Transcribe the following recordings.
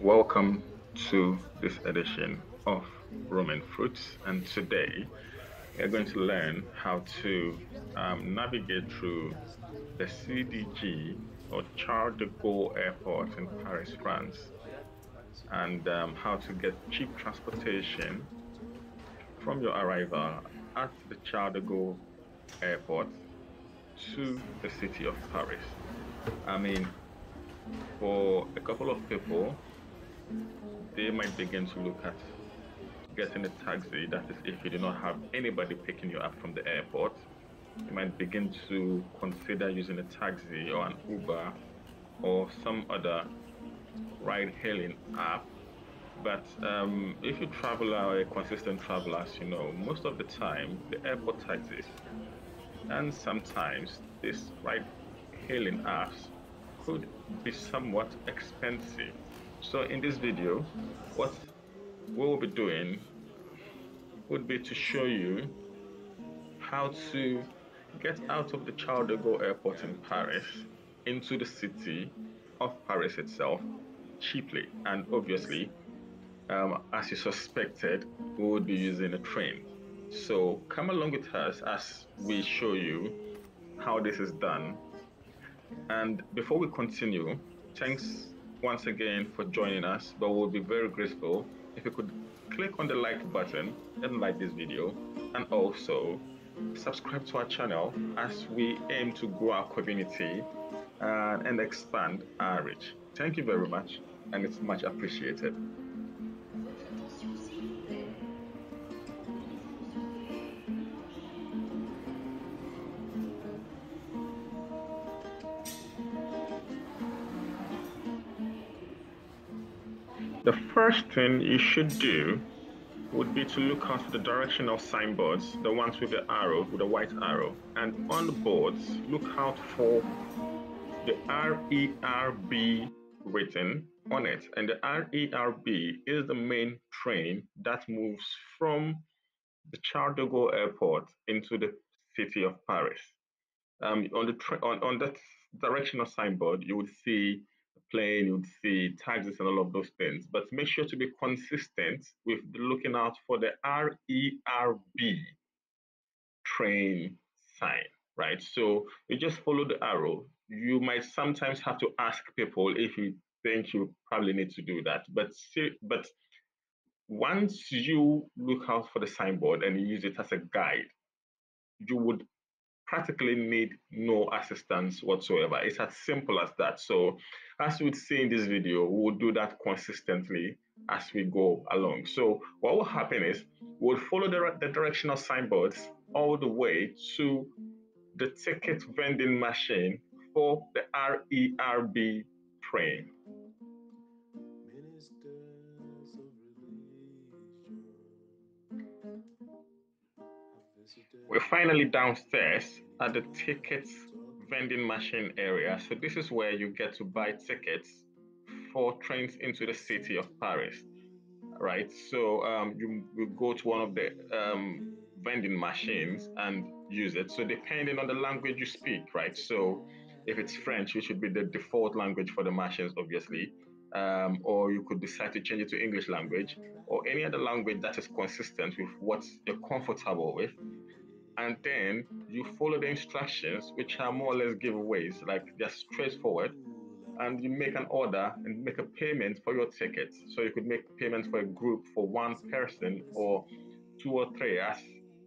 Welcome to this edition of Roman Fruits, and today we are going to learn how to navigate through the CDG or Charles de Gaulle Airport in Paris, France, and how to get cheap transportation from your arrival at the Charles de Gaulle Airport to the city of Paris. I mean, for a couple of people, they might begin to look at getting a taxi. That is, if you do not have anybody picking you up from the airport, you might begin to consider using a taxi or an Uber or some other ride hailing app. But if you travel are a consistent traveler, as you know, most of the time the airport taxis and sometimes these ride hailing apps could be somewhat expensive. So in this video, what we will be doing would be to show you how to get out of the Charles de Gaulle Airport in Paris into the city of Paris itself cheaply. And obviously, as you suspected, we would be using a train. So come along with us as we show you how this is done. And before we continue, thanks once again for joining us, but we'll be very grateful if you could click on the like button and like this video, and also subscribe to our channel as we aim to grow our community and expand our reach. Thank you very much, and it's much appreciated. The first thing you should do would be to look out for the directional signboards, the ones with the arrow, with the white arrow. And on the boards, look out for the RERB written on it. And the RERB is the main train that moves from the Charles de Gaulle Airport into the city of Paris. On that directional signboard, you would see plane, you would see taxis and all of those things, but make sure to be consistent with looking out for the RERB train sign, right? So you just follow the arrow. You might sometimes have to ask people if you think you probably need to do that, but once you look out for the signboard and use it as a guide, you would practically need no assistance whatsoever. It's as simple as that. So as you would see in this video, we'll do that consistently as we go along. So what will happen is we'll follow the directional signboards all the way to the ticket vending machine for the RERB train. We're finally downstairs at the tickets vending machine area. So this is where you get to buy tickets for trains into the city of Paris, right? So you will go to one of the vending machines and use it. So depending on the language you speak, right? So if it's French, it should be the default language for the machines, obviously. Or you could decide to change it to English language or any other language that is consistent with what you're comfortable with. And then you follow the instructions, which are more or less giveaways, like they're straightforward, and you make an order and make a payment for your ticket. So you could make payments for a group, for one person or two or three, as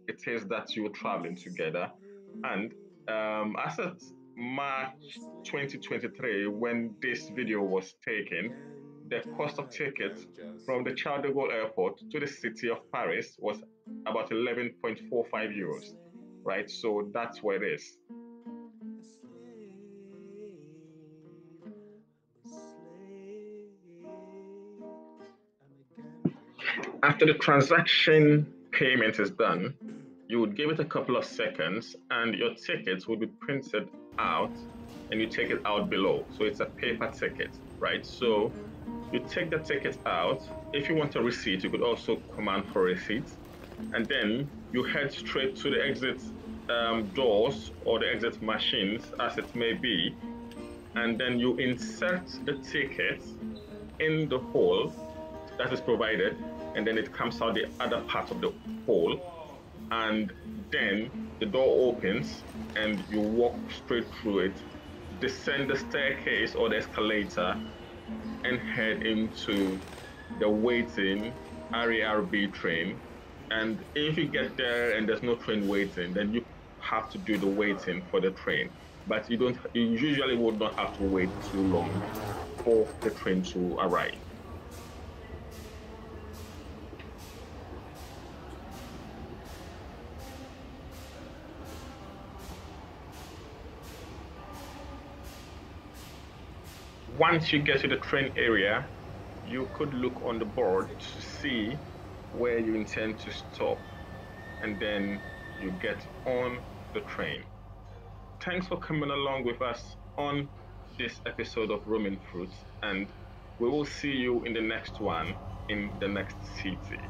it is that you're traveling together. And as of March 2023, when this video was taken, the cost of tickets from the Charles de Gaulle Airport to the city of Paris was about 11.45 euros, right? So that's what it is. After the transaction payment is done, you would give it a couple of seconds and your tickets will be printed out and you take it out below. So it's a paper ticket, right? So you take the ticket out. If you want a receipt, you could also command for a receipt. And then you head straight to the exit doors or the exit machines, as it may be. And then you insert the ticket in the hole that is provided, and then it comes out the other part of the hole, and then the door opens and you walk straight through it, descend the staircase or the escalator, and head into the waiting RER B train. And if you get there and there's no train waiting, then you have to do the waiting for the train. But you usually would not have to wait too long for the train to arrive. Once you get to the train area, you could look on the board to see where you intend to stop, and then you get on the train. Thanks for coming along with us on this episode of Roaming Fruits, and we will see you in the next one in the next city.